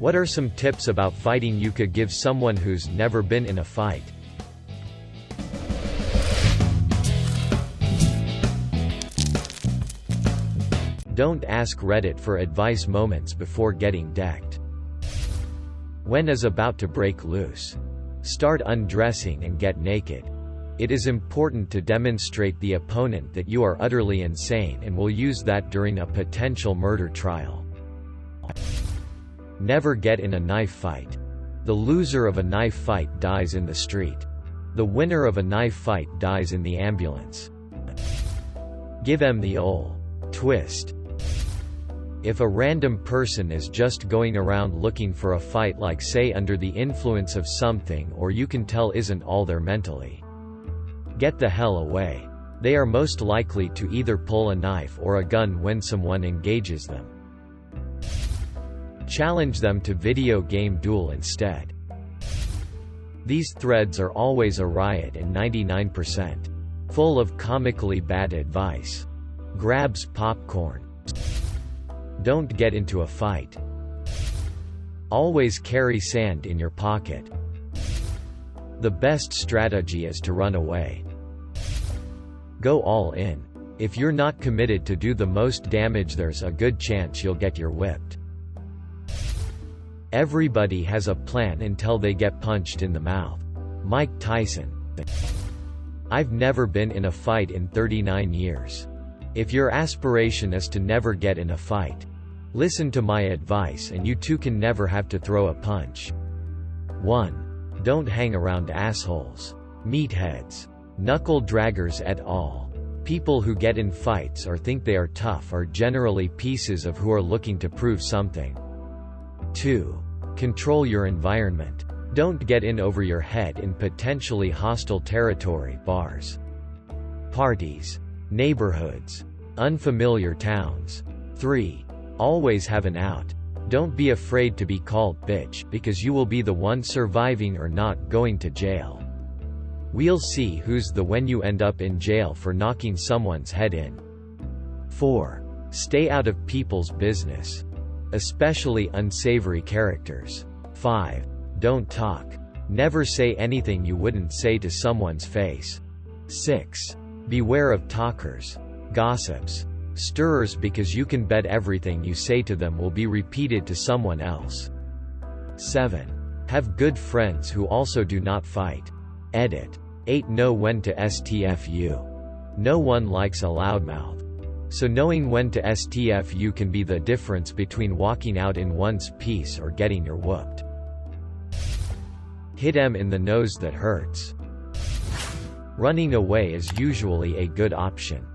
What are some tips about fighting you could give someone who's never been in a fight? Don't ask Reddit for advice moments before getting decked. When is about to break loose? Start undressing and get naked. It is important to demonstrate the opponent that you are utterly insane and will use that during a potential murder trial. Never get in a knife fight. The loser of a knife fight dies in the street. The winner of a knife fight dies in the ambulance. Give 'em the ol' twist. If a random person is just going around looking for a fight, like say under the influence of something, or you can tell isn't all there mentally, get the hell away. They are most likely to either pull a knife or a gun when someone engages them. Challenge them to video game duel instead. These threads are always a riot and 99% full of comically bad advice. Grabs popcorn. Don't get into a fight. Always carry sand in your pocket. The best strategy is to run away. Go all in. If you're not committed to do the most damage, there's a good chance you'll get your whipped. Everybody has a plan until they get punched in the mouth. Mike Tyson. I've never been in a fight in 39 years. If your aspiration is to never get in a fight, listen to my advice and you too can never have to throw a punch. 1. Don't hang around assholes. Meatheads. Knuckle draggers et al. People who get in fights or think they are tough are generally pieces of who are looking to prove something. 2. Control your environment. Don't get in over your head in potentially hostile territory, bars, parties, neighborhoods, unfamiliar towns. 3. Always have an out. Don't be afraid to be called bitch, because you will be the one surviving or not going to jail. We'll see who's the when you end up in jail for knocking someone's head in. 4. Stay out of people's business, especially unsavory characters. 5. Don't talk. Never say anything you wouldn't say to someone's face. 6. Beware of talkers, gossips, stirrers, because you can bet everything you say to them will be repeated to someone else. 7. Have good friends who also do not fight. Edit. 8. Know when to STFU. No one likes a loudmouth. So knowing when to STFU can be the difference between walking out in one's piece or getting your whooped. Hit 'em in the nose that hurts. Running away is usually a good option.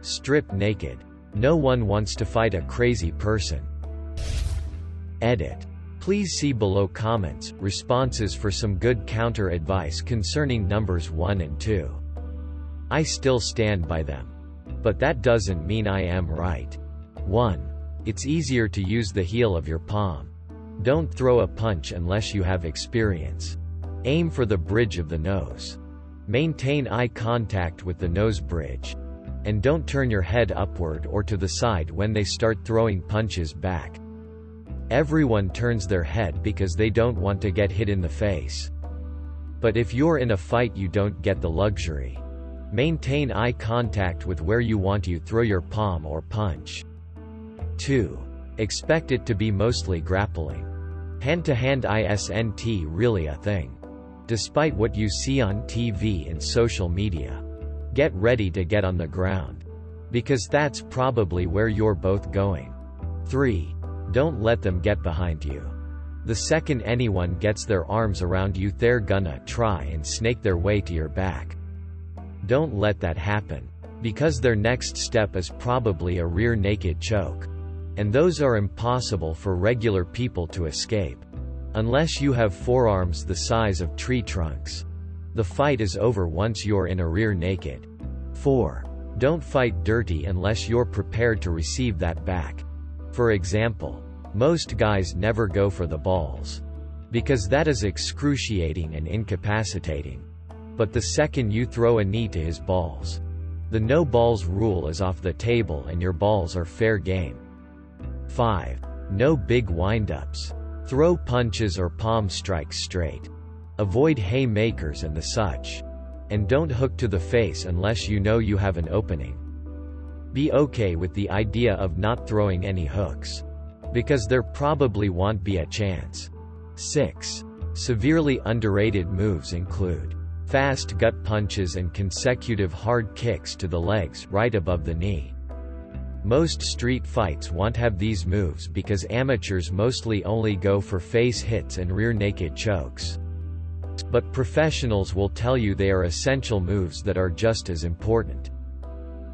Strip naked. No one wants to fight a crazy person. Edit. Please see below comments, responses for some good counter advice concerning numbers 1 and 2. I still stand by them. But that doesn't mean I am right. 1. It's easier to use the heel of your palm. Don't throw a punch unless you have experience. Aim for the bridge of the nose. Maintain eye contact with the nose bridge. And don't turn your head upward or to the side when they start throwing punches back. Everyone turns their head because they don't want to get hit in the face. But if you're in a fight, you don't get the luxury. Maintain eye contact with where you want to throw your palm or punch. 2. Expect it to be mostly grappling. Hand-to-hand isn't really a thing, despite what you see on TV and social media. Get ready to get on the ground, because that's probably where you're both going. 3. Don't let them get behind you. The second anyone gets their arms around you, they're gonna try and snake their way to your back. Don't let that happen, because their next step is probably a rear naked choke. And those are impossible for regular people to escape. Unless you have forearms the size of tree trunks. The fight is over once you're in a rear naked. 4. Don't fight dirty unless you're prepared to receive that back. For example, most guys never go for the balls, because that is excruciating and incapacitating. But the second you throw a knee to his balls, the no balls rule is off the table and your balls are fair game. 5. No big windups. Throw punches or palm strikes straight. Avoid haymakers and the such. And don't hook to the face unless you know you have an opening. Be okay with the idea of not throwing any hooks. Because there probably won't be a chance. 6. Severely underrated moves include fast gut punches and consecutive hard kicks to the legs right above the knee. Most street fights won't have these moves because amateurs mostly only go for face hits and rear naked chokes. But professionals will tell you they are essential moves that are just as important.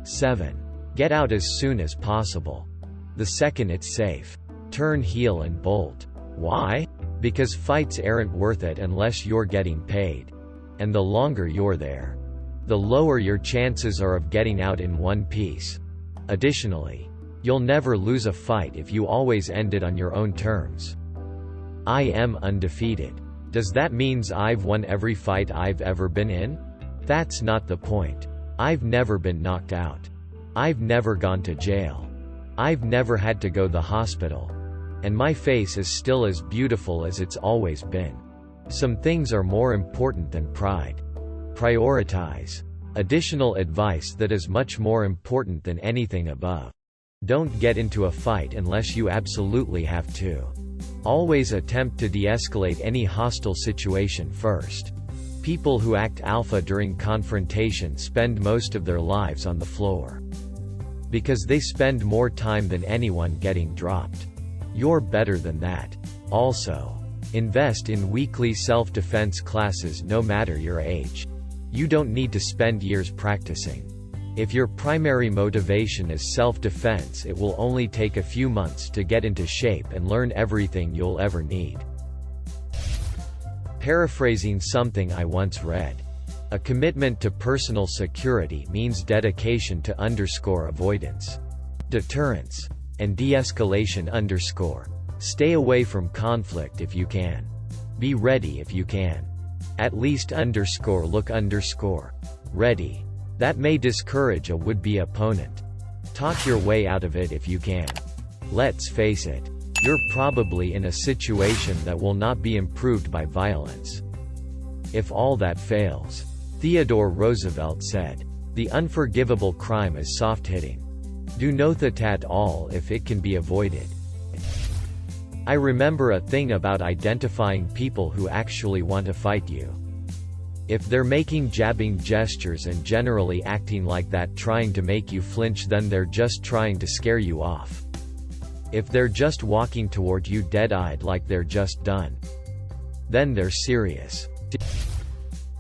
7. Get out as soon as possible. The second it's safe. Turn heel and bolt. Why? Because fights aren't worth it unless you're getting paid. And the longer you're there, the lower your chances are of getting out in one piece. Additionally, you'll never lose a fight if you always end it on your own terms. I am undefeated. Does that mean I've won every fight I've ever been in? That's not the point. I've never been knocked out. I've never gone to jail. I've never had to go to the hospital. And my face is still as beautiful as it's always been. Some things are more important than pride. Prioritize. Additional advice that is much more important than anything above. Don't get into a fight unless you absolutely have to. Always attempt to de-escalate any hostile situation first. People who act alpha during confrontation spend most of their lives on the floor. Because they spend more time than anyone getting dropped. You're better than that. Also, invest in weekly self-defense classes no matter your age. You don't need to spend years practicing. If your primary motivation is self-defense, it will only take a few months to get into shape and learn everything you'll ever need. Paraphrasing something I once read. A commitment to personal security means dedication to avoidance, deterrence, and de-escalation. Stay away from conflict if you can. Be ready if you can. At least look ready. That may discourage a would-be opponent. Talk your way out of it if you can. Let's face it, you're probably in a situation that will not be improved by violence. If all that fails, Theodore Roosevelt said, the unforgivable crime is soft hitting. Do not that at all if it can be avoided. I remember a thing about identifying people who actually want to fight you. If they're making jabbing gestures and generally acting like that trying to make you flinch, then they're just trying to scare you off. If they're just walking toward you dead-eyed like they're just done, then they're serious.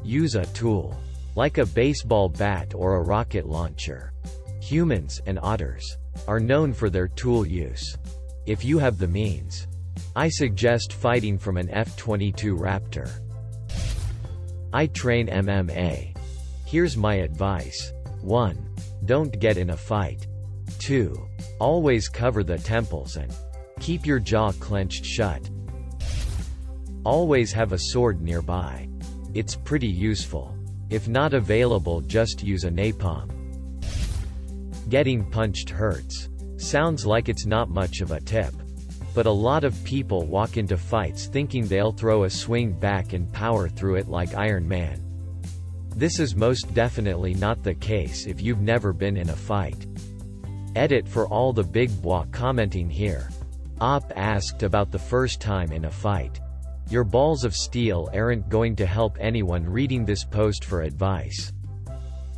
Use a tool. Like a baseball bat or a rocket launcher. Humans and otters are known for their tool use. If you have the means, I suggest fighting from an F-22 Raptor. I train MMA. Here's my advice. 1. Don't get in a fight. 2. Always cover the temples and keep your jaw clenched shut. Always have a sword nearby. It's pretty useful. If not available, just use a napalm. Getting punched hurts. Sounds like it's not much of a tip. But a lot of people walk into fights thinking they'll throw a swing back and power through it like Iron Man. This is most definitely not the case if you've never been in a fight. Edit for all the big bois commenting here. Op asked about the first time in a fight. Your balls of steel aren't going to help anyone reading this post for advice.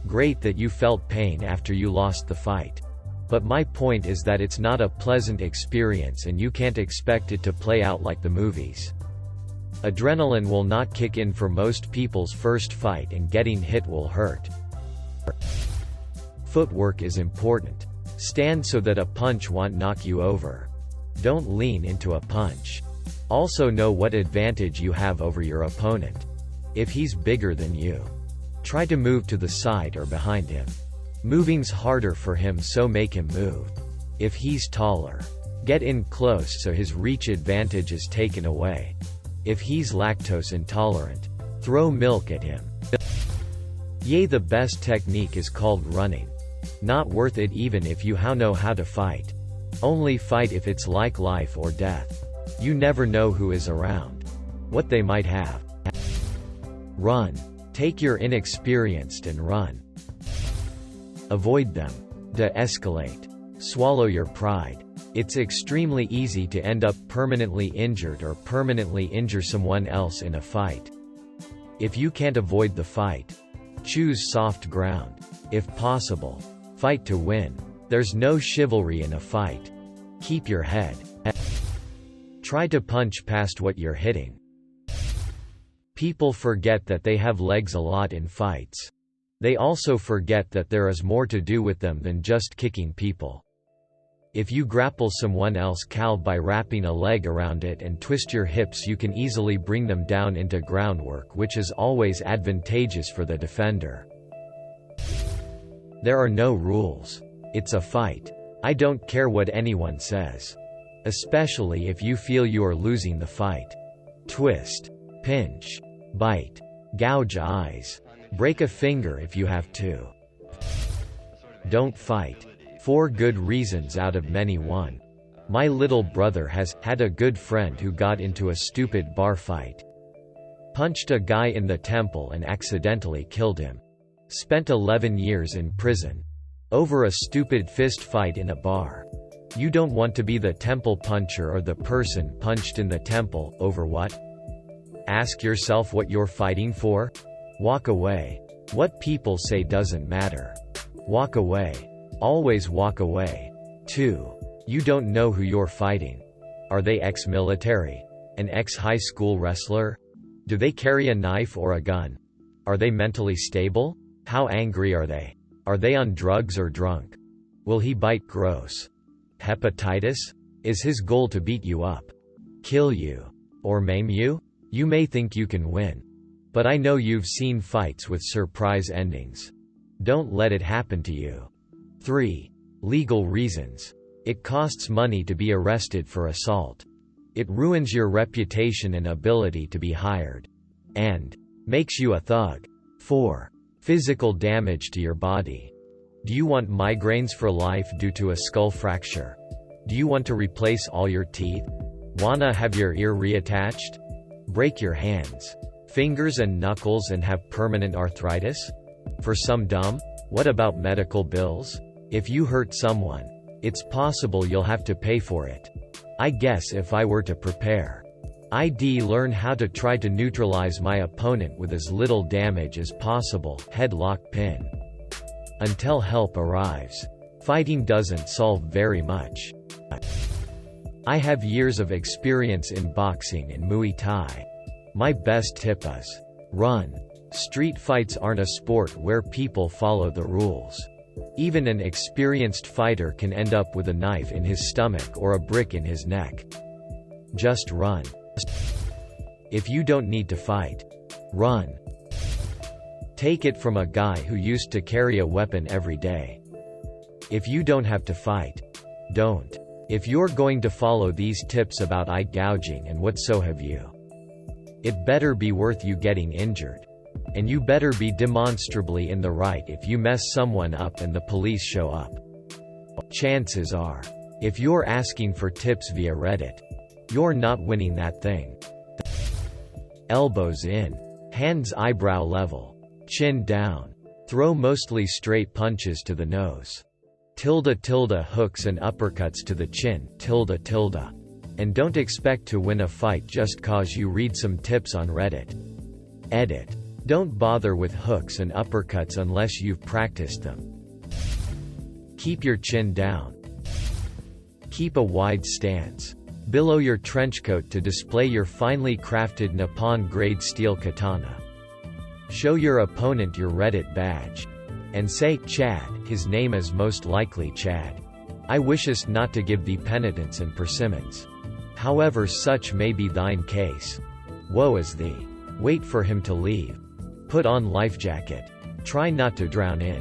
Great that you felt pain after you lost the fight. But my point is that it's not a pleasant experience and you can't expect it to play out like the movies. Adrenaline will not kick in for most people's first fight and getting hit will hurt. Footwork is important. Stand so that a punch won't knock you over. Don't lean into a punch. Also know what advantage you have over your opponent. If he's bigger than you, try to move to the side or behind him. Moving's harder for him, so make him move. If he's taller, get in close so his reach advantage is taken away. If he's lactose intolerant, throw milk at him. The best technique is called running. Not worth it even if you know how to fight. Only fight if it's like life or death. You never know who is around. What they might have. Run. Take your inexperienced and run. Avoid them. De-escalate. Swallow your pride. It's extremely easy to end up permanently injured or permanently injure someone else in a fight. If you can't avoid the fight, choose soft ground. If possible, fight to win. There's no chivalry in a fight. Keep your head. Try to punch past what you're hitting. People forget that they have legs a lot in fights. They also forget that there is more to do with them than just kicking people. If you grapple someone else by wrapping a leg around it and twist your hips, you can easily bring them down into groundwork, which is always advantageous for the defender. There are no rules. It's a fight. I don't care what anyone says. Especially if you feel you are losing the fight. Twist. Pinch. Bite. Gouge eyes. Break a finger if you have to. Don't fight. 4 good reasons out of many. 1. My little brother has had a good friend who got into a stupid bar fight. Punched a guy in the temple and accidentally killed him. Spent 11 years in prison. Over a stupid fist fight in a bar. You don't want to be the temple puncher or the person punched in the temple. Over what? Ask yourself what you're fighting for. Walk away. What people say doesn't matter. Walk away. Always walk away. 2. You don't know who you're fighting. Are they ex-military? An ex-high school wrestler? Do they carry a knife or a gun? Are they mentally stable? How angry are they? Are they on drugs or drunk? Will he bite? Gross. Hepatitis? Is his goal to beat you up? Kill you? Or maim you? You may think you can win. But I know you've seen fights with surprise endings. Don't let it happen to you. 3. Legal reasons. It costs money to be arrested for assault. It ruins your reputation and ability to be hired. And makes you a thug. 4. Physical damage to your body. Do you want migraines for life due to a skull fracture? Do you want to replace all your teeth? Wanna have your ear reattached? Break your hands, fingers and knuckles and have permanent arthritis? For some dumb? What about medical bills? If you hurt someone, it's possible you'll have to pay for it. I guess if I were to prepare, I'd learn how to try to neutralize my opponent with as little damage as possible. Headlock pin. Until help arrives. Fighting doesn't solve very much. I have years of experience in boxing and Muay Thai. My best tip is, run. Street fights aren't a sport where people follow the rules. Even an experienced fighter can end up with a knife in his stomach or a brick in his neck. Just run. If you don't need to fight, run. Take it from a guy who used to carry a weapon every day. If you don't have to fight, don't. If you're going to follow these tips about eye gouging and what so have you, it better be worth you getting injured. And you better be demonstrably in the right if you mess someone up and the police show up. Chances are, if you're asking for tips via Reddit, you're not winning that thing. Elbows in. Hands eyebrow level. Chin down. Throw mostly straight punches to the nose. Hooks and uppercuts to the chin. And don't expect to win a fight just cause you read some tips on Reddit. Edit. Don't bother with hooks and uppercuts unless you've practiced them. Keep your chin down. Keep a wide stance. Below your trenchcoat to display your finely crafted Nippon-grade steel katana. Show your opponent your Reddit badge. And say, Chad, his name is most likely Chad. I wishest not to give thee penitence and persimmons. However such may be thine case. Woe is thee. Wait for him to leave. Put on life jacket. Try not to drown in.